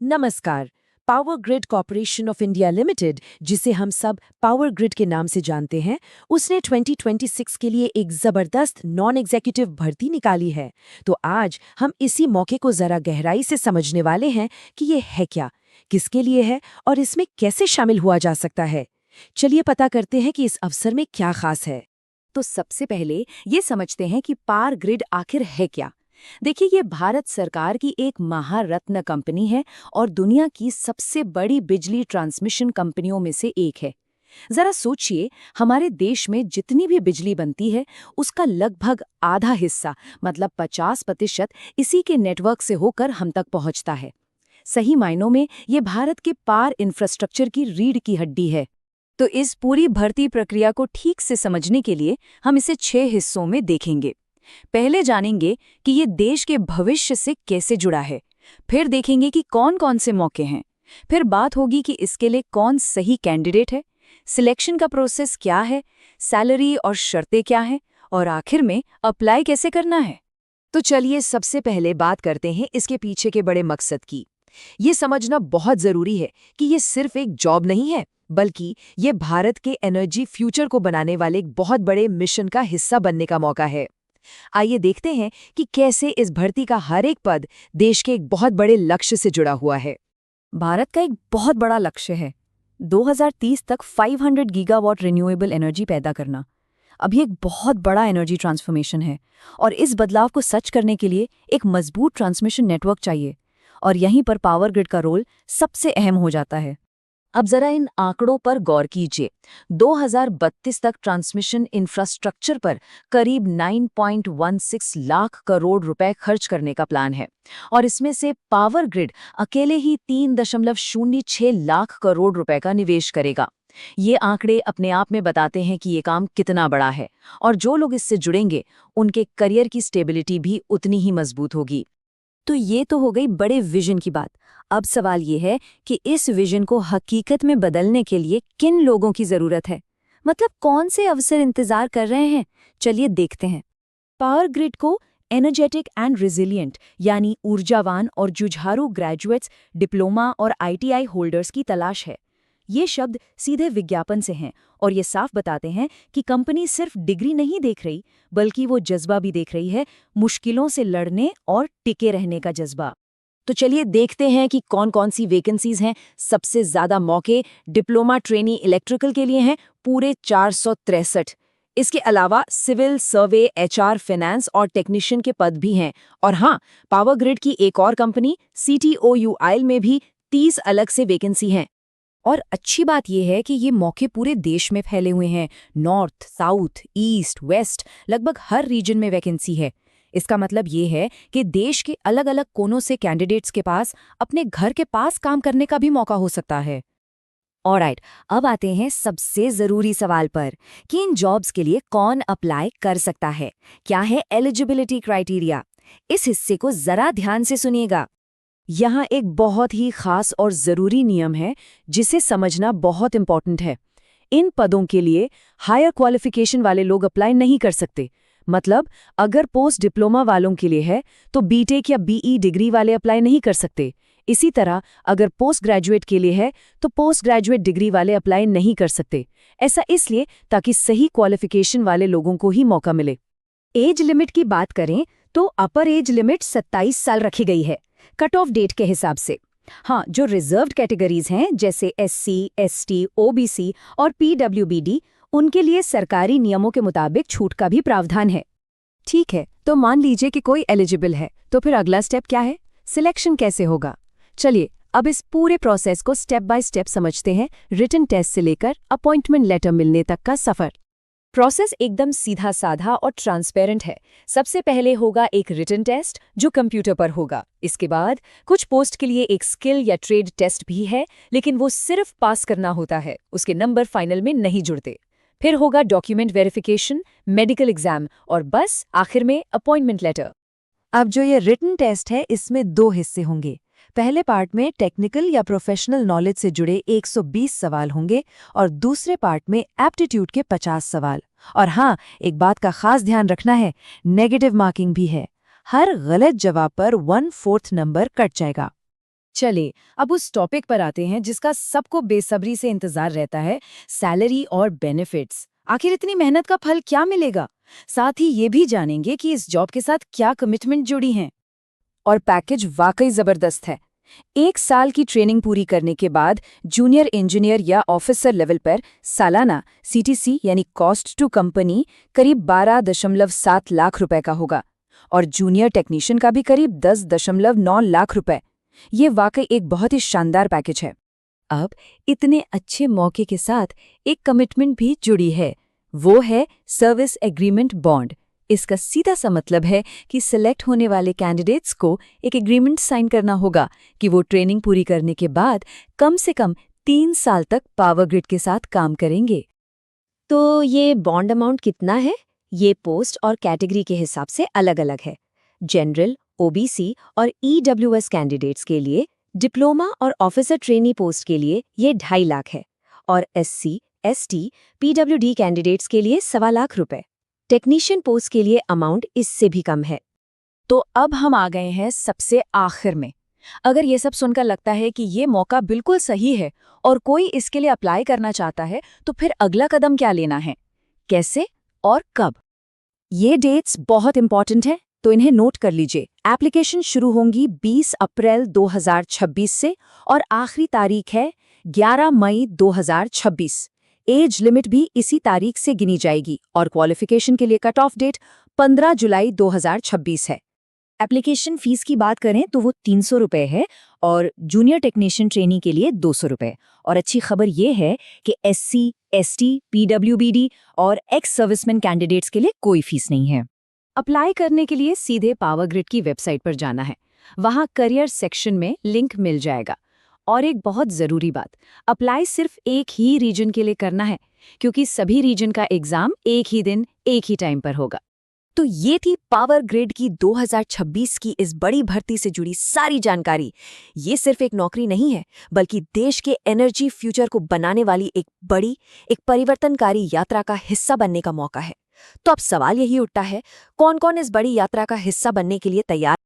नमस्कार। Power grid corporation of India limited, जिसे हम सब पावर ग्रिड के नाम से जानते हैं, उसने 2026 के लिए एक जबरदस्त नॉन एग्जीक्यूटिव भर्ती निकाली है। तो आज हम इसी मौके को जरा गहराई से समझने वाले हैं कि ये है क्या, किसके लिए है और इसमें कैसे शामिल हुआ जा सकता है। चलिए पता करते हैं कि इस अवसर में क्या खास है। तो सबसे पहले ये समझते हैं कि पावर ग्रिड आखिर है क्या। देखिए, ये भारत सरकार की एक महारत्न कंपनी है और दुनिया की सबसे बड़ी बिजली ट्रांसमिशन कंपनियों में से एक है। जरा सोचिए, हमारे देश में जितनी भी बिजली बनती है उसका लगभग आधा हिस्सा मतलब 50% इसी के नेटवर्क से होकर हम तक पहुंचता है। सही मायनों में ये भारत के पावर इंफ्रास्ट्रक्चर की रीढ़ की हड्डी है। तो इस पूरी भर्ती प्रक्रिया को ठीक से समझने के लिए हम इसे 6 हिस्सों में देखेंगे। पहले जानेंगे कि ये देश के भविष्य से कैसे जुड़ा है, फिर देखेंगे कि कौन कौन से मौके हैं, फिर बात होगी कि इसके लिए कौन सही कैंडिडेट है, सिलेक्शन का प्रोसेस क्या है, सैलरी और शर्तें क्या हैं, और आखिर में अप्लाई कैसे करना है। तो चलिए सबसे पहले बात करते हैं इसके पीछे के बड़े मकसद की। ये समझना बहुत जरूरी है कि ये सिर्फ एक जॉब नहीं है, बल्कि ये भारत के एनर्जी फ्यूचर को बनाने वाले एक बहुत बड़े मिशन का हिस्सा बनने का मौका है। आइए देखते हैं कि कैसे इस भर्ती का हर एक पद देश के एक बहुत बड़े लक्ष्य से जुड़ा हुआ है। भारत का एक बहुत बड़ा लक्ष्य है 2030 तक 500 गीगावाट रिन्यूएबल एनर्जी पैदा करना। अब ये एक बहुत बड़ा एनर्जी ट्रांसफॉर्मेशन है और इस बदलाव को सच करने के लिए एक मजबूत ट्रांसमिशन नेटवर्क चाहिए, और यहीं पर पावर ग्रिड का रोल सबसे अहम हो जाता है। अब जरा इन आंकड़ों पर गौर कीजिए। 2032 तक ट्रांसमिशन इंफ्रास्ट्रक्चर पर करीब 9.16 लाख करोड़ रुपए खर्च करने का प्लान है, और इसमें से पावर ग्रिड अकेले ही 3.06 लाख करोड़ रुपए का निवेश करेगा। ये आंकड़े अपने आप में बताते हैं कि ये काम कितना बड़ा है, और जो लोग इससे जुड़ेंगे उनके करियर की स्टेबिलिटी भी उतनी ही मजबूत होगी। तो ये तो हो गई बड़े विजन की बात। अब सवाल ये है कि इस विजन को हकीकत में बदलने के लिए किन लोगों की जरूरत है, मतलब कौन से अवसर इंतजार कर रहे हैं। चलिए देखते हैं। पावर ग्रिड को एनर्जेटिक एंड रिजिलियंट यानी ऊर्जावान और जुझारू ग्रेजुएट्स, डिप्लोमा और आईटीआई होल्डर्स की तलाश है। ये शब्द सीधे विज्ञापन से हैं और ये साफ बताते हैं कि कंपनी सिर्फ डिग्री नहीं देख रही, बल्कि वो जज्बा भी देख रही है, मुश्किलों से लड़ने और टिके रहने का जज्बा। तो चलिए देखते हैं कि कौन कौन सी वैकेंसीज हैं। सबसे ज्यादा मौके डिप्लोमा ट्रेनी इलेक्ट्रिकल के लिए हैं, पूरे 463। इसके अलावा सिविल, सर्वे, एचआर, फाइनेंस और टेक्नीशियन के पद भी हैं। और हाँ, पावर ग्रिड की एक और कंपनी CTOUIL में भी 30 अलग से वैकेंसी हैं। और अच्छी बात यह है कि ये मौके पूरे देश में फैले हुए हैं। नॉर्थ, साउथ, ईस्ट, वेस्ट, लगभग हर रीजन में वैकेंसी है। इसका मतलब ये है कि देश के अलग अलग कोनों से कैंडिडेट्स के पास अपने घर के पास काम करने का भी मौका हो सकता है। ऑलराइट, अब आते हैं सबसे जरूरी सवाल पर कि इन जॉब्स के लिए कौन अप्लाई कर सकता है, क्या है एलिजिबिलिटी क्राइटेरिया। इस हिस्से को जरा ध्यान से सुनिएगा। यहाँ एक बहुत ही खास और ज़रूरी नियम है जिसे समझना बहुत इम्पॉर्टेंट है। इन पदों के लिए हायर क्वालिफिकेशन वाले लोग अप्लाई नहीं कर सकते। मतलब अगर पोस्ट डिप्लोमा वालों के लिए है तो बीटेक या बीई डिग्री वाले अप्लाई नहीं कर सकते। इसी तरह अगर पोस्ट ग्रेजुएट के लिए है तो पोस्ट ग्रेजुएट डिग्री वाले अप्लाई नहीं कर सकते। ऐसा इसलिए ताकि सही क्वालिफिकेशन वाले लोगों को ही मौका मिले। एज लिमिट की बात करें तो अपर एज लिमिट 27 साल रखी गई है कट ऑफ डेट के हिसाब से। हाँ, जो रिजर्व्ड कैटेगरीज हैं जैसे SC, ST, OBC और PWBD, उनके लिए सरकारी नियमों के मुताबिक छूट का भी प्रावधान है। ठीक है, तो मान लीजिए कि कोई एलिजिबल है, तो फिर अगला स्टेप क्या है, सिलेक्शन कैसे होगा। चलिए अब इस पूरे प्रोसेस को स्टेप बाय स्टेप समझते हैं। रिटन टेस्ट से लेकर अपॉइंटमेंट लेटर मिलने तक का सफर। प्रोसेस एकदम सीधा साधा और ट्रांसपेरेंट है। सबसे पहले होगा एक रिटन टेस्ट जो कंप्यूटर पर होगा। इसके बाद कुछ पोस्ट के लिए एक स्किल या ट्रेड टेस्ट भी है, लेकिन वो सिर्फ पास करना होता है, उसके नंबर फाइनल में नहीं जुड़ते। फिर होगा डॉक्यूमेंट वेरिफिकेशन, मेडिकल एग्जाम और बस आखिर में अपॉइंटमेंट लेटर। अब जो ये रिटन टेस्ट है इसमें 2 हिस्से होंगे। पहले पार्ट में टेक्निकल या प्रोफेशनल नॉलेज से जुड़े 120 सवाल होंगे और दूसरे पार्ट में एप्टीट्यूड के 50 सवाल। और हाँ, एक बात का खास ध्यान रखना है, नेगेटिव मार्किंग भी है। हर गलत जवाब पर 1/4 नंबर कट जाएगा। चले अब उस टॉपिक पर आते हैं जिसका सबको बेसब्री से इंतजार रहता है, सैलरी और बेनिफिट्स। आखिर इतनी मेहनत का फल क्या मिलेगा? साथ ही ये भी जानेंगे कि इस जॉब के साथ क्या कमिटमेंट जुड़ी हैं। और पैकेज वाकई जबरदस्त है। 1 साल की ट्रेनिंग पूरी करने के बाद जूनियर इंजीनियर या ऑफिसर लेवल पर सालाना CTC यानी कॉस्ट टू कंपनी करीब 12.7 लाख रुपए का होगा और जूनियर टेक्नीशियन का भी करीब 10.9 लाख रुपए। ये वाकई एक बहुत ही शानदार पैकेज है। अब इतने अच्छे मौके के साथ एक कमिटमेंट भी जुड़ी है, वो है सर्विस एग्रीमेंट बॉन्ड। इसका सीधा सा मतलब है कि सिलेक्ट होने वाले कैंडिडेट्स को एक एग्रीमेंट साइन करना होगा कि वो ट्रेनिंग पूरी करने के बाद कम से कम 3 साल तक पावर ग्रिड के साथ काम करेंगे। तो ये बॉन्ड अमाउंट कितना है? ये पोस्ट और कैटेगरी के हिसाब से अलग-अलग है। जनरल, OBC और EWS कैंडिडेट्स के लिए, डिप्लोमा और ऑफिसर ट्रेनी पोस्ट के लिए ये 2.5 लाख है और SC, ST, PWD कैंडिडेट्स के लिए 1.25 लाख रुपए। टेक्नीशियन पोस्ट के लिए अमाउंट इससे भी कम है। तो अब हम आ गए हैं सबसे आखिर में। अगर ये सब सुनकर लगता है कि ये मौका बिल्कुल सही है और कोई इसके लिए अप्लाई करना चाहता है, तो फिर अगला कदम क्या लेना है, कैसे और कब? ये डेट्स बहुत इंपॉर्टेंट हैं, तो इन्हें नोट कर लीजिए। एप्लीकेशन शुरू होंगी 20 अप्रैल 2026 से और आखिरी तारीख है 11 मई 2026। एज लिमिट भी इसी तारीख से गिनी जाएगी और क्वालिफिकेशन के लिए कट ऑफ डेट 15 जुलाई 2026 है। एप्लीकेशन फीस की बात करें तो वो 300 रुपए है और जूनियर टेक्नीशियन ट्रेनी के लिए 200 रुपए। और अच्छी खबर ये है कि SC, ST, PWBD और एक्स सर्विसमैन कैंडिडेट्स के लिए कोई फीस नहीं है। अप्लाई करने के लिए सीधे पावर ग्रिड की वेबसाइट पर जाना है। वहां करियर सेक्शन में लिंक मिल जाएगा। और एक बहुत ज़रूरी बात, अप्लाई सिर्फ एक ही रीजन के लिए करना है, क्योंकि सभी रीजन का एग्जाम एक ही दिन, एक ही टाइम पर होगा। तो ये थी पावर ग्रिड की 2026 की इस बड़ी भर्ती से जुड़ी सारी जानकारी। ये सिर्फ एक नौकरी नहीं है, बल्कि देश के एनर्जी फ्यूचर को बनाने वाली एक परिवर्तनकारी यात्रा का हिस्सा बनने का मौका है। तो अब सवाल यही उठता है, कौन-कौन इस बड़ी यात्रा का हिस्सा बनने के लिए तैयार